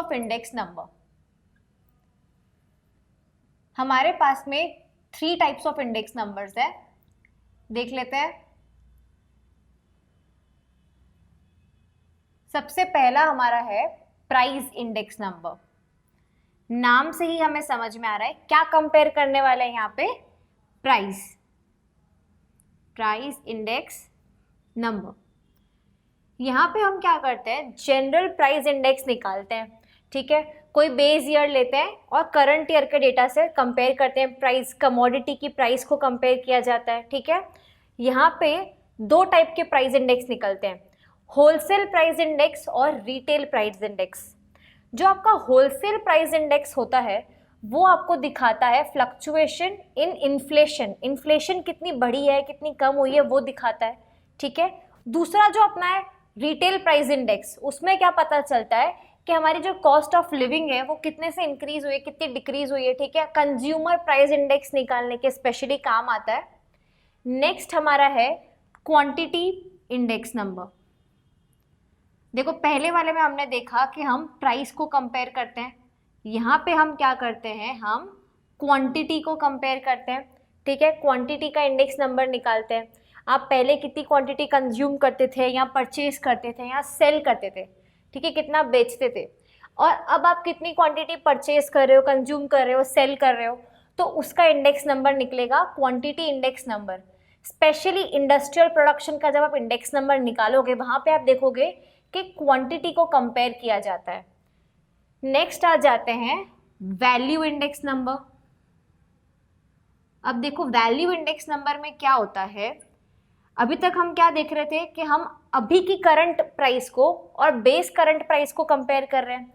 Of index number. हमारे पास में 3 types of index numbers है, देख लेते हैं। सबसे पहला हमारा है प्राइस इंडेक्स नंबर। नाम से ही हमें समझ में आ रहा है क्या कंपेयर करने वाला है यहाँ पे, प्राइस इंडेक्स नंबर। यहाँ पे हम क्या करते हैं, जनरल प्राइस इंडेक्स निकालते हैं, ठीक है। कोई बेस ईयर लेते हैं और करंट ईयर के डेटा से कंपेयर करते हैं, प्राइस कमोडिटी की प्राइस को कंपेयर किया जाता है, ठीक है। यहाँ पे 2 टाइप के प्राइस इंडेक्स निकलते हैं, होलसेल प्राइस इंडेक्स और रिटेल प्राइस इंडेक्स। जो आपका होलसेल प्राइस इंडेक्स होता है वो आपको दिखाता है फ्लक्चुएशन इन इन्फ्लेशन, इन्फ्लेशन कितनी बढ़ी है कितनी कम हुई है वो दिखाता है, ठीक है। दूसरा जो अपना है रिटेल प्राइस इंडेक्स, उसमें क्या पता चलता है कि हमारी जो कॉस्ट ऑफ लिविंग है वो कितने से इंक्रीज हुई है कितनी डिक्रीज हुई है, ठीक है। कंज्यूमर प्राइस इंडेक्स निकालने के स्पेशली काम आता है। नेक्स्ट हमारा है क्वांटिटी इंडेक्स नंबर। देखो पहले वाले में हमने देखा कि हम प्राइस को कंपेयर करते हैं, यहाँ पे हम क्या करते हैं, हम क्वांटिटी को कंपेयर करते हैं, ठीक है। क्वांटिटी का इंडेक्स नंबर निकालते हैं। आप पहले कितनी क्वांटिटी कंज्यूम करते थे या परचेज करते थे या सेल करते थे, ठीक है, कितना बेचते थे, और अब आप कितनी क्वांटिटी परचेज कर रहे हो, कंज्यूम कर रहे हो, सेल कर रहे हो, तो उसका इंडेक्स नंबर निकलेगा quantity index number. Specially industrial production का जब आप इंडेक्स नंबर निकालोगे वहाँ पे आप देखोगे कि क्वांटिटी को कंपेयर किया जाता है। नेक्स्ट आ जाते हैं वैल्यू इंडेक्स नंबर। अब देखो वैल्यू इंडेक्स नंबर में क्या होता है, अभी तक हम क्या देख रहे थे कि हम अभी की करंट प्राइस को और बेस करंट प्राइस को कंपेयर कर रहे हैं,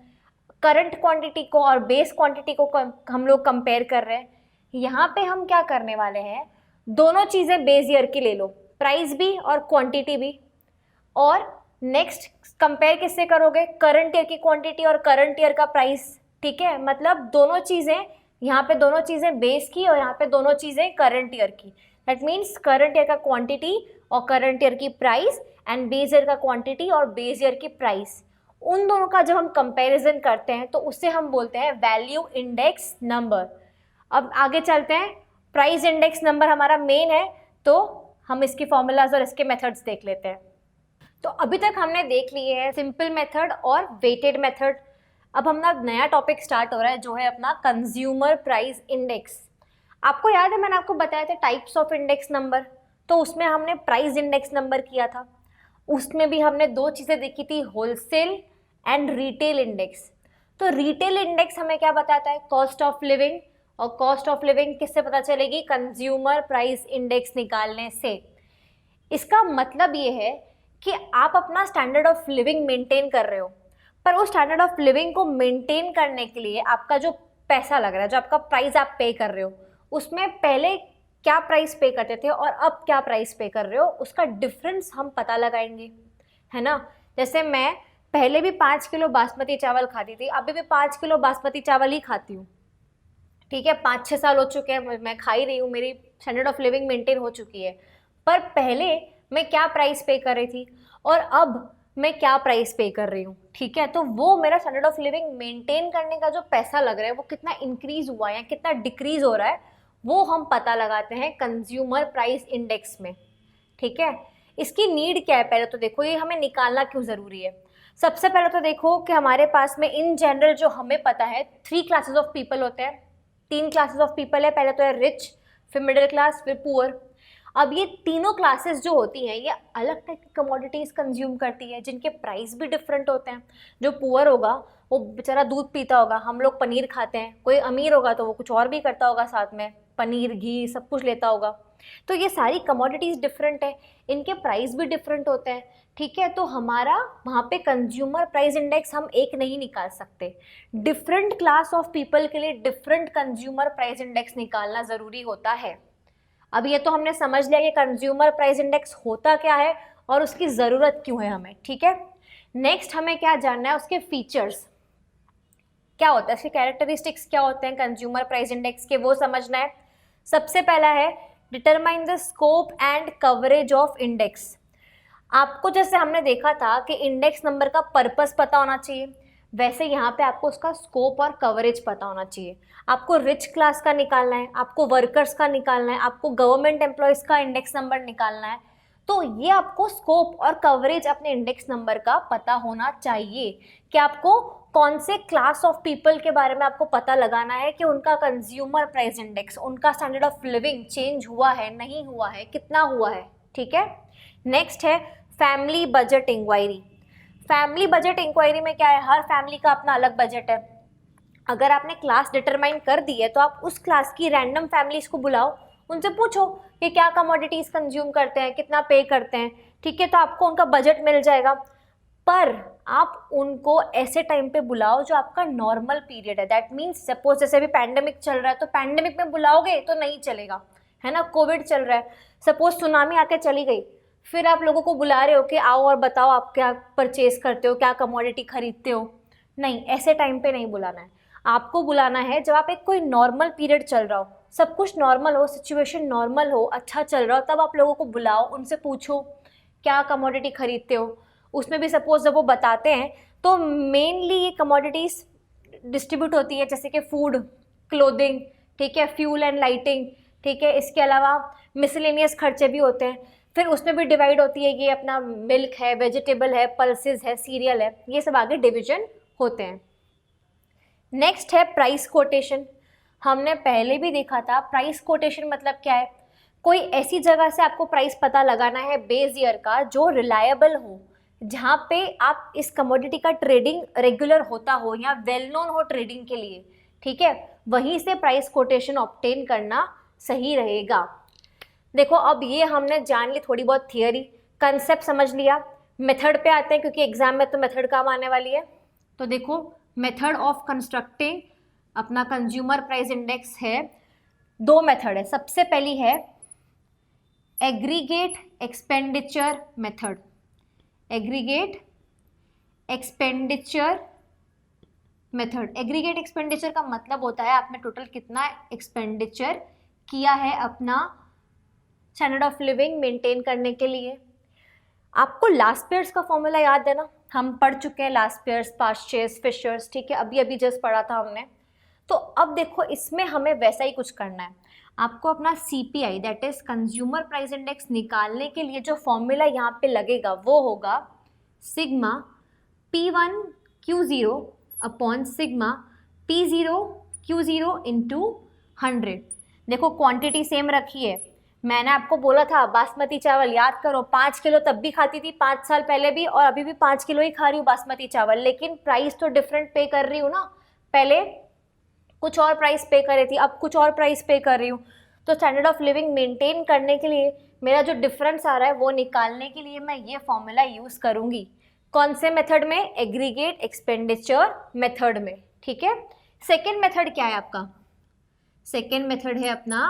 करंट क्वांटिटी को और बेस क्वांटिटी को हम लोग कंपेयर कर रहे हैं। यहाँ पे हम क्या करने वाले हैं, दोनों चीज़ें बेस ईयर की ले लो, प्राइस भी और क्वांटिटी भी, और नेक्स्ट कंपेयर किससे करोगे, करंट ईयर की क्वांटिटी और करंट ईयर का प्राइस, ठीक है। मतलब दोनों चीज़ें, यहाँ पे दोनों चीज़ें बेस की और यहाँ पे दोनों चीज़ें करंट ईयर की। दैट मीन्स करंट ईयर का क्वांटिटी और करंट ईयर की प्राइस एंड बेस ईयर का क्वांटिटी और बेस ईयर की प्राइस, उन दोनों का जब हम कंपैरिजन करते हैं तो उससे हम बोलते हैं वैल्यू इंडेक्स नंबर। अब आगे चलते हैं, प्राइस इंडेक्स नंबर हमारा मेन है तो हम इसकी फॉर्मूलाज और इसके मेथड्स देख लेते हैं। तो अभी तक हमने देख लिए है सिंपल मेथड और वेटेड मेथड। अब हमारा नया टॉपिक स्टार्ट हो रहा है जो है अपना कंज्यूमर प्राइस इंडेक्स। आपको याद है मैंने आपको बताया था टाइप्स ऑफ इंडेक्स नंबर, तो उसमें हमने प्राइस इंडेक्स नंबर किया था, उसमें भी हमने 2 चीज़ें देखी थी, होलसेल एंड रिटेल इंडेक्स। तो रिटेल इंडेक्स हमें क्या बताता है, कॉस्ट ऑफ लिविंग, और कॉस्ट ऑफ लिविंग किससे पता चलेगी, कंज्यूमर प्राइस इंडेक्स निकालने से। इसका मतलब ये है कि आप अपना स्टैंडर्ड ऑफ लिविंग मेंटेन कर रहे हो, पर उस स्टैंडर्ड ऑफ लिविंग को मेंटेन करने के लिए आपका जो पैसा लग रहा है, जो आपका प्राइस आप पे कर रहे हो, उसमें पहले क्या प्राइस पे करते थे और अब क्या प्राइस पे कर रहे हो, उसका डिफरेंस हम पता लगाएंगे, है ना। जैसे मैं पहले भी 5 किलो बासमती चावल खाती थी, अभी भी 5 किलो बासमती चावल ही खाती हूँ, ठीक है। 5-6 साल हो चुके हैं मैं खा ही रही हूँ, मेरी स्टैंडर्ड ऑफ लिविंग मेंटेन हो चुकी है। पर पहले मैं क्या प्राइस पे कर रही थी और अब मैं क्या प्राइस पे कर रही हूँ, ठीक है। तो वो मेरा स्टैंडर्ड ऑफ लिविंग मेंटेन करने का जो पैसा लग रहा है वो कितना इंक्रीज हुआ है या कितना डिक्रीज हो रहा है, वो हम पता लगाते हैं कंज्यूमर प्राइस इंडेक्स में, ठीक है। इसकी नीड क्या है, पहले तो देखो ये हमें निकालना क्यों ज़रूरी है। सबसे पहले तो देखो कि हमारे पास में इन जनरल जो हमें पता है 3 क्लासेस ऑफ पीपल होते हैं, 3 क्लासेस ऑफ पीपल है। पहले तो है रिच, फिर मिडिल क्लास, फिर पुअर। अब ये तीनों क्लासेस जो होती हैं ये अलग टाइप की कमोडिटीज़ कंज्यूम करती है जिनके प्राइस भी डिफरेंट होते हैं। जो पुअर होगा वो बेचारा दूध पीता होगा, हम लोग पनीर खाते हैं। कोई अमीर होगा तो वो कुछ और भी करता होगा, साथ में पनीर घी सब कुछ लेता होगा। तो ये सारी कमोडिटीज़ डिफरेंट है, इनके प्राइस भी डिफरेंट होते हैं, ठीक है। तो हमारा वहाँ पे कंज्यूमर प्राइस इंडेक्स हम एक नहीं निकाल सकते, डिफरेंट क्लास ऑफ पीपल के लिए डिफरेंट कंज्यूमर प्राइस इंडेक्स निकालना ज़रूरी होता है। अब ये तो हमने समझ लिया कि कंज्यूमर प्राइस इंडेक्स होता क्या है और उसकी ज़रूरत क्यों है हमें, ठीक है। नेक्स्ट हमें क्या जानना है, उसके फीचर्स क्या होता है, इसके कैरेक्टरिस्टिक्स क्या होते हैं कंज्यूमर प्राइस इंडेक्स के, वो समझना है। सबसे पहला है determine the scope and coverage of index. आपको जैसे हमने देखा था कि इंडेक्स नंबर का पर्पस पता होना चाहिए, वैसे यहाँ पे आपको उसका स्कोप और कवरेज पता होना चाहिए। आपको रिच क्लास का निकालना है, आपको वर्कर्स का निकालना है, आपको गवर्नमेंट एम्प्लॉयज़ का इंडेक्स नंबर निकालना है, तो ये आपको स्कोप और कवरेज अपने इंडेक्स नंबर का पता होना चाहिए कि आपको कौन से क्लास ऑफ पीपल के बारे में आपको पता लगाना है कि उनका कंज्यूमर प्राइस इंडेक्स, उनका स्टैंडर्ड ऑफ लिविंग चेंज हुआ है, नहीं हुआ है, कितना हुआ है, ठीक है। नेक्स्ट है family budget inquiry. Family budget inquiry में क्या है, हर फैमिली का अपना अलग बजट है। अगर आपने क्लास डिटरमाइन कर दी है तो आप उस क्लास की रैंडम फैमिलीज को बुलाओ, उनसे पूछो कि क्या कमोडिटीज कंज्यूम करते हैं, कितना पे करते हैं, ठीक है, तो आपको उनका बजट मिल जाएगा। पर आप उनको ऐसे टाइम पे बुलाओ जो आपका नॉर्मल पीरियड है। दैट मीन्स सपोज जैसे अभी पैंडेमिक चल रहा है तो पैंडेमिक में बुलाओगे तो नहीं चलेगा, है ना, कोविड चल रहा है, सपोज सुनामी आके चली गई, फिर आप लोगों को बुला रहे हो कि आओ और बताओ आप क्या परचेज करते हो, क्या कमोडिटी खरीदते हो, नहीं, ऐसे टाइम पे नहीं बुलाना है। आपको बुलाना है जब आप एक कोई नॉर्मल पीरियड चल रहा हो, सब कुछ नॉर्मल हो, सिचुएशन नॉर्मल हो, अच्छा चल रहा हो, तब आप लोगों को बुलाओ, उनसे पूछो क्या कमोडिटी खरीदते हो। उसमें भी सपोज जब वो बताते हैं तो मेनली ये कमोडिटीज डिस्ट्रीब्यूट होती है जैसे कि फूड, क्लोथिंग, ठीक है, फ्यूल एंड लाइटिंग, ठीक है, इसके अलावा मिसलेनियस खर्चे भी होते हैं। फिर उसमें भी डिवाइड होती है, ये अपना मिल्क है, वेजिटेबल है, पल्सेस है, सीरियल है, ये सब आगे डिवीजन होते हैं। नेक्स्ट है प्राइस कोटेशन। हमने पहले भी देखा था प्राइस कोटेशन मतलब क्या है, कोई ऐसी जगह से आपको प्राइस पता लगाना है बेस ईयर का जो रिलायबल हो, जहाँ पे आप इस कमोडिटी का ट्रेडिंग रेगुलर होता हो या वेल नोन हो ट्रेडिंग के लिए, ठीक है, वहीं से प्राइस कोटेशन ऑब्टेन करना सही रहेगा। देखो अब ये हमने जान ली थोड़ी बहुत थियरी, कंसेप्ट समझ लिया। मेथड पे आते हैं क्योंकि एग्जाम में तो मेथड काम आने वाली है। तो देखो मेथड ऑफ कंस्ट्रक्टिंग अपना कंज्यूमर प्राइस इंडेक्स है, दो मेथड है। सबसे पहली है aggregate expenditure method. Aggregate expenditure method, aggregate expenditure का मतलब होता है आपने टोटल कितना एक्सपेंडिचर किया है अपना स्टैंडर्ड ऑफ लिविंग मेंटेन करने के लिए। आपको लास्ट ईयर्स का फॉर्मूला याद है ना, हम पढ़ चुके हैं लास्ट ईयर्स, पास्चेस, फिशर्स, ठीक है, अभी अभी जस्ट पढ़ा था हमने। तो अब देखो इसमें हमें वैसा ही कुछ करना है। आपको अपना CPI that is consumer price index निकालने के लिए जो फॉर्मूला यहाँ पे लगेगा वो होगा sigma P1Q0 upon sigma P0Q0 into 100। देखो क्वांटिटी सेम रखी है, मैंने आपको बोला था बासमती चावल याद करो, 5 किलो तब भी खाती थी 5 साल पहले भी, और अभी भी 5 किलो ही खा रही हूँ बासमती चावल, लेकिन प्राइस तो डिफरेंट पे कर रही हूँ ना। पहले कुछ और प्राइस पे कर रही थी, अब कुछ और प्राइस पे कर रही हूँ। तो स्टैंडर्ड ऑफ लिविंग मेंटेन करने के लिए मेरा जो डिफरेंस आ रहा है वो निकालने के लिए मैं ये फॉर्मूला यूज़ करूँगी। कौन से मेथड में? एग्रीगेट एक्सपेंडिचर मेथड में, ठीक है। सेकेंड मेथड क्या है आपका? सेकेंड मेथड है अपना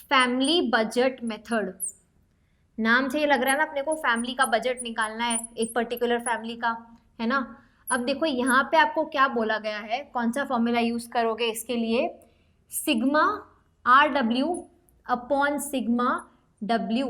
फैमिली बजट मेथड। नाम से ये लग रहा है ना अपने को फैमिली का बजट निकालना है, एक पर्टिकुलर फैमिली का, है ना। अब देखो यहाँ पे आपको क्या बोला गया है, कौन सा फॉर्मूला यूज करोगे इसके लिए, sigma RW upon sigma W।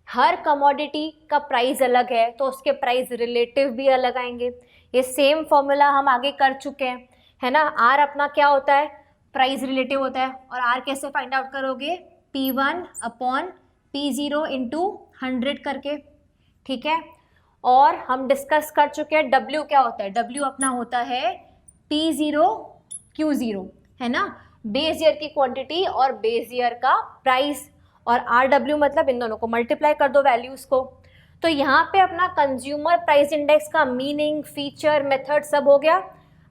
हर कमोडिटी का प्राइस अलग है तो उसके प्राइस रिलेटिव भी अलग आएंगे। ये सेम फॉर्मूला हम आगे कर चुके हैं, है ना। R अपना क्या होता है, प्राइस रिलेटिव होता है, और R कैसे फाइंड आउट करोगे, P1 अपॉन P0 इंटू 100 करके, ठीक है। और हम डिस्कस कर चुके हैं W क्या होता है, W अपना होता है P0Q0, है ना, बेस ईयर की क्वांटिटी और बेस ईयर का प्राइस, और RW मतलब इन दोनों को मल्टीप्लाई कर दो वैल्यूज को। तो यहाँ पे अपना कंज्यूमर प्राइस इंडेक्स का मीनिंग, फीचर, मेथड सब हो गया।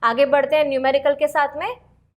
आगे बढ़ते हैं न्यूमेरिकल के साथ में।